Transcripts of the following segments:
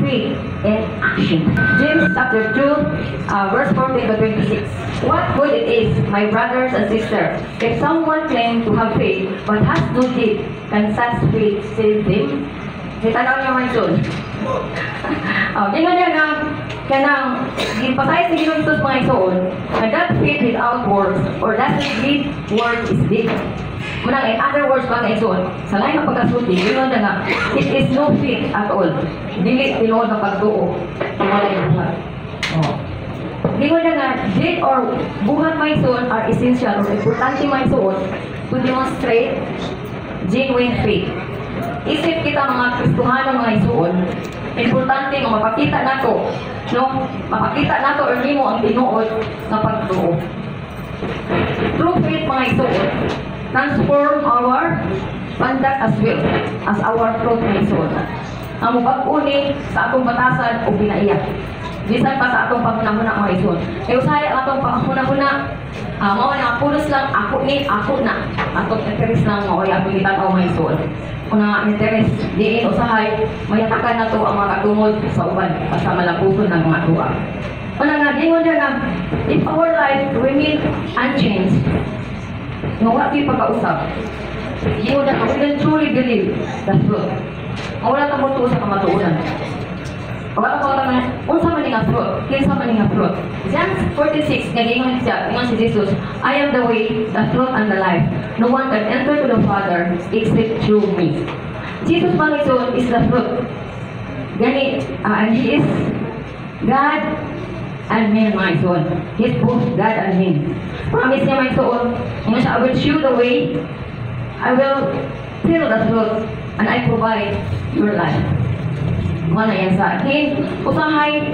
faith in action. James chapter 2, verse 14 to 26. What good it is, my brothers and sisters, if someone claims to have faith but has no deed, can such faith save them? Itanaw niya man yun. Di nga niya na, kanang, ipasay sa Ginoo Hesus mga isuon, na that faith without works, or doesn't lead works is dead. Munang in other words mga isuon, sa lain ng pagkasulti, ginoon na nga, it is no faith at all. Dili tinuod ng pagtuo, tumalay ng buhat. Ginoon na nga, deed or buhat mga isuon are essential or importante mga isuon to demonstrate genuine faith. Isip kita mga Kristohano mga isuon, importante nga mapakita nato, no? Mapakita nato or nimo ang tinuod nga pagtuo. True faith mga isuon, transform our conduct as well as our fruit mga isuon. Ang mubag-o ni sa atong batasan o binaiya. Bisan pa sa atong panghuna-huna mga isuon. E usahay ang atong panghuna-huna, mao na pulos lang ako ni ako na. Atong interest lang mao ay atong itanaw mga isuon. Kuna interest diin usahay mayatakan na to ang mga katungod sa uban basta malapuson ng mga tuwa. Una nga dingon na if our life remain unchanged, no wa di pagkausap. Dingon na we can truly believe the truth. Wala ta mo sa kamatuonan. Wala ko ta man unsa man nga fruit, kinsa man nga fruit. John 46 nga gingon siya, ingon si Jesus, I am the way, the truth and the life. No one can enter to the Father except through me. Jesus Panginoon is the fruit. Gani, and He is God and man, my son. He is both God and man. Promise niya, my son, I will show the way, I will tell the truth, and I provide your life. Mga na yan sa akin. Usahay,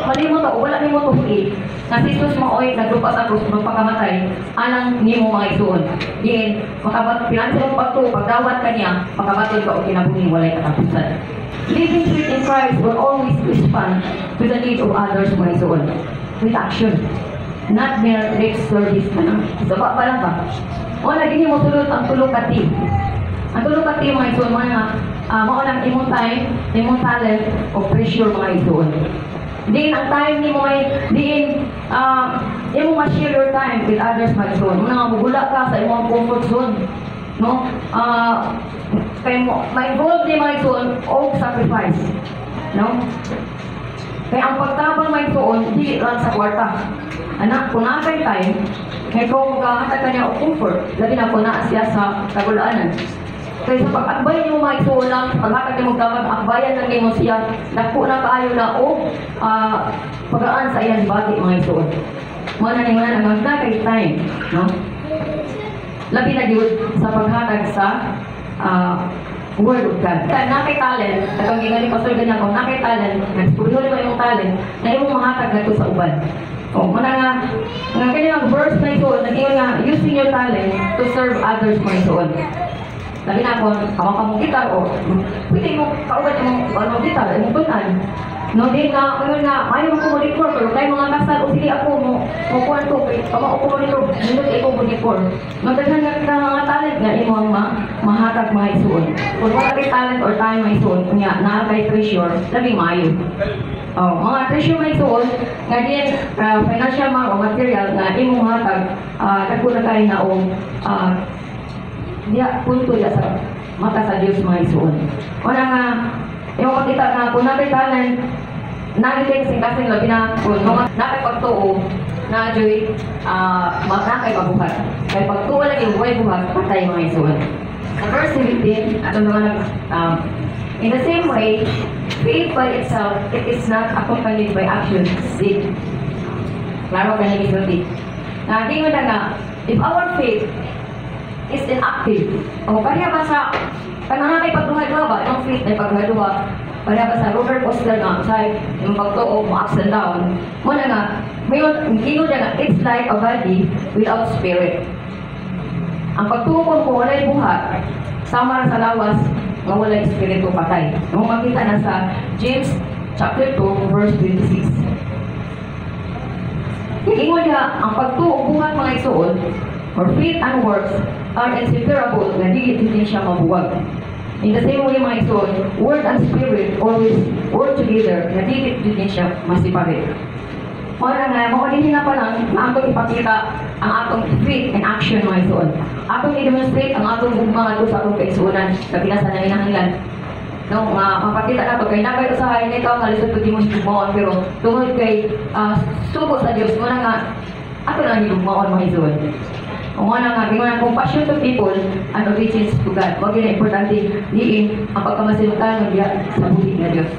malimot ako, wala ni mo tuhi. Na si Jesus maoy, naglupa sa krus, magpakamatay, alang ni mo mga isuon. Diin, pinansin mo pagto, pagdawat ka niya, makabatid ka o kinabuhi, walay katapusan. Living faith in Christ will always respond to the need of others mga isuon. With action. Not mere lip service ka lang. Saba pa lang ba? O, lagi niyo mo sulot ang tulog kati. Ang tulog kati mga isuon, mga maulang imong time, imong talent, o pressure mga isuon. Diin ang time ni mo may, diin, imong ma-share your time with others mga isuon. Muna nga mugula ka sa imong comfort zone. No? Kaya mo, ma-involve ni mga isuon o sacrifice. No? Kaya ang pagtabang mga isuon, di lang sa kwarta. Anak, kung nakay time, kaya kung magkakatag ka niya o comfort, labi na kung naa siya sa kagulaanan. Kaya sa pag-akbay niyo mga isuon lang, pagkakag niyo magdamag, akbayan lang niyo siya, naku na kaayo na o pagaan sa iyan bati mga isuon. Muna niyo na nagkakay time, no? Labi na yun sa paghatag sa Word of God. Nakay talent, katong gingali pastor ganyan ko, nakay talent, nagspuriho naman yung talent, na imong mahatag na ito sa uban. O, muna nga kanyang verse na ito, nag-iyon nga, using your talent to serve others mga itoon. Sabi na ako, kawang ka mong gitar, o, pwede mo, kaugat mong gitar, imong tunan. No, di nga, ngayon nga, ayaw mo kumonitor, pero kayo mga kasal, o sige ako, kuhan ko, kama ko kumonitor, hindi ko kumonitor. Magdaghan nga kita mga talent nga, imo ang mahatag mga isuon. Kung wala kay talent or time mga isuon, kunya, nakakay treasure, labing maayo. Oh, mga treasure mga isuon, nga din, financial mga material, na imong hatag, nagpo na kayo na o, diya, punto ya sa mata sa Diyos mga isuon. Wala nga, yung makita nga, kung nakay talent, nakay kasing labi na, kung nakay pagtuo, na-joy, nakay pabuhat. Kaya pagtuo lang yung buhay buhat, patay mga isuon. Sa verse 17, atong naman in the same way, faith by itself, it is not accompanied by action, deed. Klaro ka niya isulti. Di mo na nga, if our faith is inactive, o kaya ba sa kanang pagduha-duha ba, yung faith ay pagduha-duha, kaya ba sa roller coaster nga, sa yung pagtuo mo ups and down, muna nga, mayon, nga, it's like a body without spirit. Ang pagtuo ko walay buhat, sama sa lawas, nga walay espiritu patay. Yung makita na sa James chapter 2, verse 26. Ingon niya, ang pagtuo buhat mga isuon, or faith and works, are inseparable na di siya mabuwag. In the same way, mga igsoon, word and spirit always work together. Nadikit din siya masipagay. Mora nga, makulihin na pa lang na atong ipakita ang atong faith and action mga igsoon. Atong i-demonstrate ang atong mga sa atong kaigsuunan sa pinasa na hinahanglan. No, mapakita na to kay nabay usahay na ikaw nga lisod ko di mo higugmaon pero tungod kay sugo sa Dios mo na nga ato lang higugmaon mga igsoon. Kung ano nga, gingon compassion to people and obedience to God. Wag yun na importante diin ang pagkamasilutan ng diya sa buhay na Diyos.